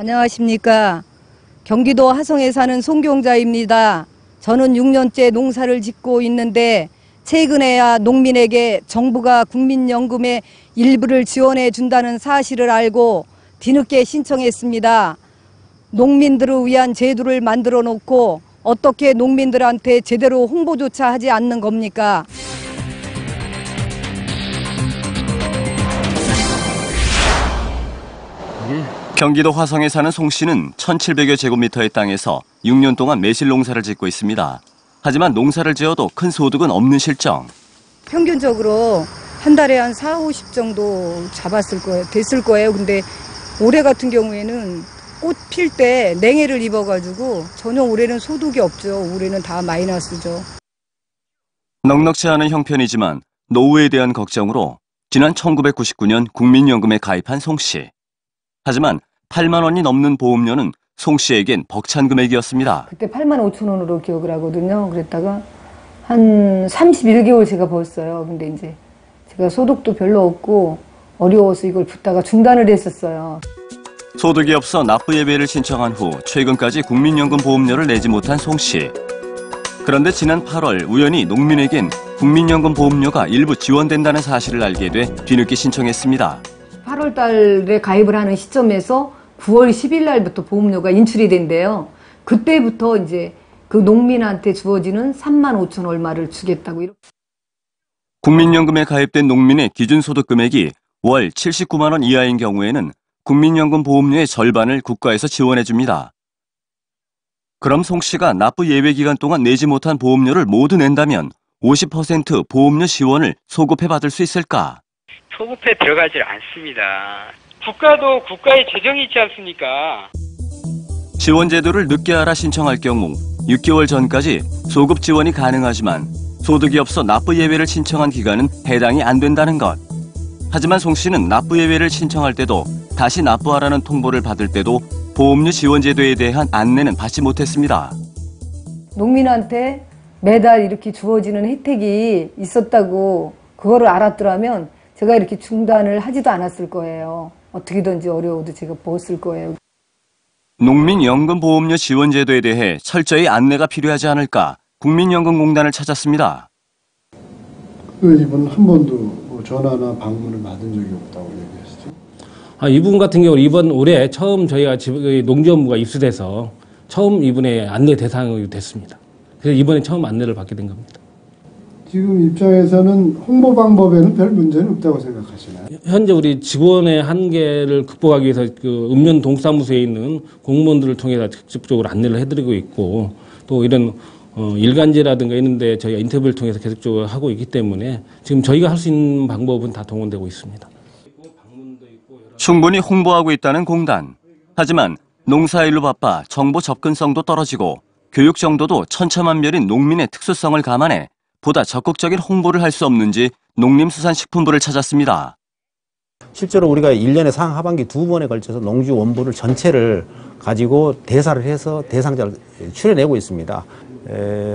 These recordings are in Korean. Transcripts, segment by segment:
안녕하십니까. 경기도 하성에 사는 송경자입니다. 저는 6년째 농사를 짓고 있는데 최근에야 농민에게 정부가 국민연금의 일부를 지원해 준다는 사실을 알고 뒤늦게 신청했습니다. 농민들을 위한 제도를 만들어 놓고 어떻게 농민들한테 제대로 홍보조차 하지 않는 겁니까? 경기도 화성에 사는 송 씨는 1,700여 제곱미터의 땅에서 6년 동안 매실 농사를 짓고 있습니다. 하지만 농사를 지어도 큰 소득은 없는 실정. 평균적으로 한 달에 한 4, 50 정도 됐을 거예요. 근데 올해 같은 경우에는 꽃 필 때 냉해를 입어가지고 전혀 올해는 소득이 없죠. 올해는 다 마이너스죠. 넉넉지 않은 형편이지만 노후에 대한 걱정으로 지난 1999년 국민연금에 가입한 송 씨. 하지만 8만 원이 넘는 보험료는 송 씨에겐 벅찬 금액이었습니다. 그때 8만 5천 원으로 기억을 하거든요. 그랬다가 한 31개월 제가 벌었어요. 근데 이제 제가 소득도 별로 없고 어려워서 이걸 붓다가 중단을 했었어요. 소득이 없어 납부 예외를 신청한 후 최근까지 국민연금 보험료를 내지 못한 송 씨. 그런데 지난 8월 우연히 농민에겐 국민연금 보험료가 일부 지원된다는 사실을 알게 돼 뒤늦게 신청했습니다. 8월 달에 가입을 하는 시점에서 9월 10일 날부터 보험료가 인출이 된대요. 그때부터 이제 그 농민한테 주어지는 3만 5천 얼마를 주겠다고. 국민연금에 가입된 농민의 기준소득 금액이 월 79만 원 이하인 경우에는 국민연금 보험료의 절반을 국가에서 지원해 줍니다. 그럼 송 씨가 납부 예외 기간 동안 내지 못한 보험료를 모두 낸다면 50% 보험료 지원을 소급해 받을 수 있을까? 소급에 들어가질 않습니다. 국가도 국가의 재정이 있지 않습니까? 지원 제도를 늦게 알아 신청할 경우 6개월 전까지 소급 지원이 가능하지만 소득이 없어 납부 예외를 신청한 기간은 해당이 안 된다는 것. 하지만 송 씨는 납부 예외를 신청할 때도 다시 납부하라는 통보를 받을 때도 보험료 지원 제도에 대한 안내는 받지 못했습니다. 농민한테 매달 이렇게 주어지는 혜택이 있었다고 그거를 알았더라면 제가 이렇게 중단을 하지도 않았을 거예요. 어떻게든지 어려워도 제가 벌었을 거예요. 농민연금보험료 지원 제도에 대해 철저히 안내가 필요하지 않을까 국민연금공단을 찾았습니다. 이분 한 번도 전화나 방문을 받은 적이 없다고 얘기했죠. 이분 같은 경우 이번 올해 처음 저희가 농지원부가 입수돼서 처음 이분의 안내 대상이 됐습니다. 그래서 이번에 처음 안내를 받게 된 겁니다. 지금 입장에서는 홍보 방법에는 별 문제는 없다고 생각하시나요? 현재 우리 직원의 한계를 극복하기 위해서 그 읍면 동사무소에 있는 공무원들을 통해서 직접적으로 안내를 해드리고 있고 또 이런 일간지라든가 이런데 저희가 인터뷰를 통해서 계속적으로 하고 있기 때문에 지금 저희가 할 수 있는 방법은 다 동원되고 있습니다. 충분히 홍보하고 있다는 공단. 하지만 농사일로 바빠 정보 접근성도 떨어지고 교육 정도도 천차만별인 농민의 특수성을 감안해 보다 적극적인 홍보를 할 수 없는지 농림수산식품부를 찾았습니다. 실제로 우리가 1년에 상 하반기 2번에 걸쳐서 농지원부를 전체를 가지고 대사를 해서 대상자를 추려내고 있습니다.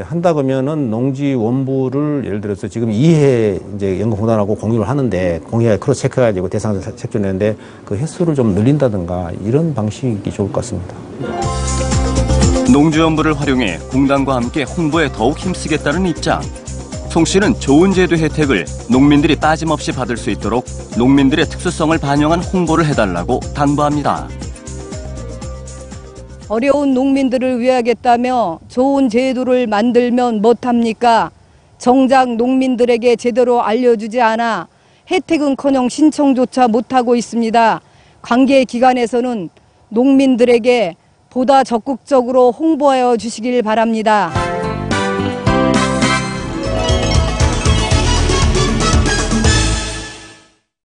한다 그러면은 농지원부를 예를 들어서 지금 2회 이제 연구공단하고 공유를 하는데 공유에 크로스 체크해가지고 대상자 책정내는데 그 횟수를 좀 늘린다든가 이런 방식이 좋을 것 같습니다. 농지원부를 활용해 공단과 함께 홍보에 더욱 힘쓰겠다는 입장. 송 씨는 좋은 제도 혜택을 농민들이 빠짐없이 받을 수 있도록 농민들의 특수성을 반영한 홍보를 해달라고 당부합니다. 어려운 농민들을 위하겠다며 좋은 제도를 만들면 못합니까? 정작 농민들에게 제대로 알려주지 않아 혜택은커녕 신청조차 못하고 있습니다. 관계 기관에서는 농민들에게 보다 적극적으로 홍보하여 주시길 바랍니다.